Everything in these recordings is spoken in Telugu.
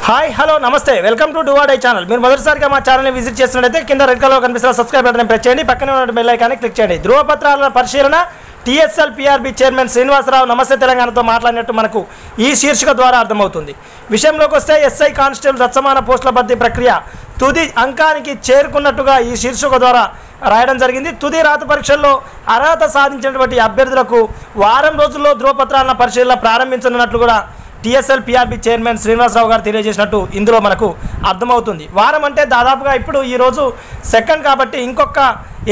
హాయ్ హలో నమస్తే వెల్కమ్ టు డువాడై ఛానల్. మీరు మొదటిసారిగా మా ఛానల్ని విజిట్ చేస్తున్నట్లయితే కింద రెడ్ కలర్లో కనిపిస్తున్న సబ్స్క్రైబ్ బటన్ ప్రెస్ చేయండి. పక్కనే ఉన్న బెల్ ఐకాన్ని క్లిక్ చేయండి. ధృవపత్రాల పరిశీలన టీఎస్ఎల్ పీఆర్బీ చైర్మన్ శ్రీనివాసరావు నమస్తే తెలంగాణతో మాట్లాడినట్టు మనకు ఈ శీర్షిక ద్వారా అర్థమవుతుంది. విషయంలోకి వస్తే ఎస్ఐ కానిస్టేబుల్ దత్సమాన పోస్టుల భర్తీ ప్రక్రియ తుది అంకానికి చేరుకున్నట్టుగా ఈ శీర్షిక ద్వారా రాయడం జరిగింది. తుది రాత పరీక్షల్లో అర్హత సాధించినటువంటి అభ్యర్థులకు వారం రోజుల్లో ధృవపత్రాల పరిశీలన ప్రారంభించనున్నట్లు కూడా టీఎస్ఎల్ పీఆర్బీ చైర్మన్ శ్రీనివాసరావు గారు తెలియజేసినట్టు ఇందులో మనకు అర్థమవుతుంది. వారం అంటే దాదాపుగా ఇప్పుడు ఈరోజు సెకండ్ కాబట్టి ఇంకొక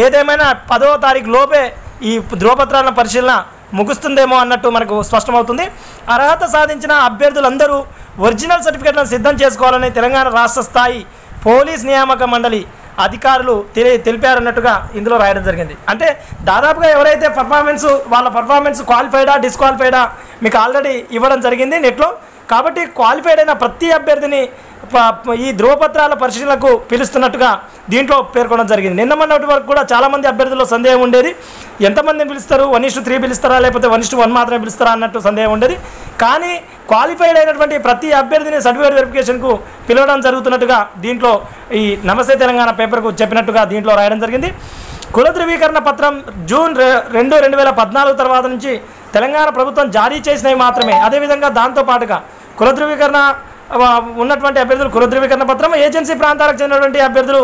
ఏదేమైనా 10వ తారీఖు లోపే ఈ ధృవపత్రాల పరిశీలన ముగుస్తుందేమో అన్నట్టు మనకు స్పష్టమవుతుంది. అర్హత సాధించిన అభ్యర్థులందరూ ఒరిజినల్ సర్టిఫికెట్లను సిద్ధం చేసుకోవాలని తెలంగాణ రాష్ట్ర స్థాయి పోలీస్ నియామక మండలి అధికారులు తెలిపారన్నట్టుగా ఇందులో రాయడం జరిగింది. అంటే దాదాపుగా ఎవరైతే వాళ్ళ పర్ఫార్మెన్స్ క్వాలిఫైడా డిస్క్వాలిఫైడా మీకు ఆల్రెడీ ఇవ్వడం జరిగింది నెట్లో. కాబట్టి క్వాలిఫైడ్ అయిన ప్రతి అభ్యర్థిని ఈ ధృవపత్రాల పరిశీలనకు పిలుస్తున్నట్టుగా దీంట్లో పేర్కొనడం జరిగింది. నిన్న మొన్నటి వరకు కూడా చాలామంది అభ్యర్థుల్లో సందేహం ఉండేది, ఎంతమందిని పిలుస్తారు, 1:3 పిలుస్తారా లేకపోతే 1:1 మాత్రమే పిలుస్తారా అన్నట్టు సందేహం ఉండేది. కానీ క్వాలిఫైడ్ అయినటువంటి ప్రతి అభ్యర్థిని సర్టిఫికేట్ వెరిఫికేషన్కు పిలవడం జరుగుతున్నట్టుగా దీంట్లో ఈ నమస్తే తెలంగాణ పేపర్కు చెప్పినట్టుగా దీంట్లో రాయడం జరిగింది. కుల ధృవీకరణ పత్రం జూన్ 2, 2014 తర్వాత నుంచి తెలంగాణ ప్రభుత్వం జారీ చేసినవి మాత్రమే. అదేవిధంగా దాంతోపాటుగా కుల ధృవీకరణ ఉన్నటువంటి అభ్యర్థులు కుల ధృవీకరణ పత్రం, ఏజెన్సీ ప్రాంతాలకు చెందినటువంటి అభ్యర్థులు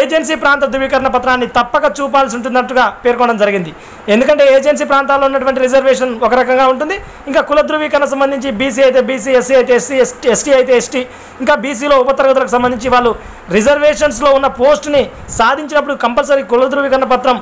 ఏజెన్సీ ప్రాంత ధృవీకరణ పత్రాన్ని తప్పక చూపాల్సి ఉంటున్నట్టుగా పేర్కొనడం జరిగింది. ఎందుకంటే ఏజెన్సీ ప్రాంతాల్లో ఉన్నటువంటి రిజర్వేషన్ ఒక రకంగా ఉంటుంది. ఇంకా కుల ధృవీకరణ సంబంధించి బీసీ అయితే బీసీ, ఎస్సీ అయితే ఎస్సీ, ఎస్టీ అయితే ఎస్టీ, ఇంకా బీసీలో ఉపతరగతులకు సంబంధించి వాళ్ళు రిజర్వేషన్స్లో ఉన్న పోస్టుని సాధించినప్పుడు కంపల్సరీ కుల ధృవీకరణ పత్రం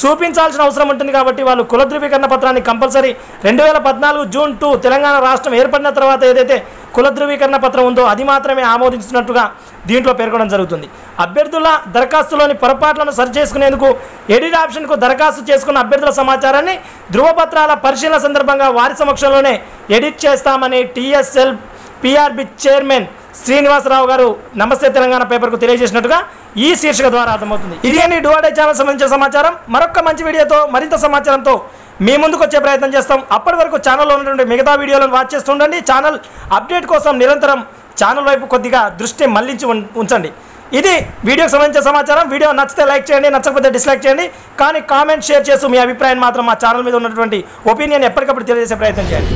చూపించాల్సిన అవసరం ఉంటుంది. కాబట్టి వాళ్ళు కుల ధృవీకరణ పత్రాన్ని కంపల్సరీ 2014 జూన్ 2 తెలంగాణ రాష్ట్రం ఏర్పడిన తర్వాత ఏదైతే కుల ధృవీకరణ పత్రం ఉందో అది మాత్రమే ఆమోదించినట్టుగా దీంట్లో పేర్కొనడం జరుగుతుంది. అభ్యర్థుల దరఖాస్తులోని పొరపాట్లను సరిచేసుకునేందుకు ఎడిట్ ఆప్షన్కు దరఖాస్తు చేసుకున్న అభ్యర్థుల సమాచారాన్ని ధృవపత్రాల పరిశీలన సందర్భంగా వారి సమక్షంలోనే ఎడిట్ చేస్తామని టీఎస్ఎల్ పీఆర్బీ చైర్మన్ శ్రీనివాసరావు గారు నమస్తే తెలంగాణ పేపర్కు తెలియజేసినట్టుగా ఈ శీర్షిక ద్వారా అర్థమవుతుంది. ఇది అని డువాడై ఛానల్ సంబంధించిన సమాచారం. మరొక మంచి వీడియోతో మరింత సమాచారంతో మీ ముందుకు వచ్చే ప్రయత్నం చేస్తాం. అప్పటి వరకు ఛానల్లో ఉన్నటువంటి మిగతా వీడియోలను వాచ్ చేస్తుండండి. ఛానల్ అప్డేట్ కోసం నిరంతరం ఛానల్ వైపు కొద్దిగా దృష్టి మళ్లించి ఉంచండి. ఇది వీడియోకి సంబంధించిన సమాచారం. వీడియో నచ్చితే లైక్ చేయండి, నచ్చకపోతే డిస్లైక్ చేయండి. కానీ కామెంట్ షేర్ చేస్తూ మీ అభిప్రాయం మాత్రం మా ఛానల్ మీద ఉన్నటువంటి ఒపీనియన్ ఎప్పటికప్పుడు తెలియజేసే ప్రయత్నం చేయండి.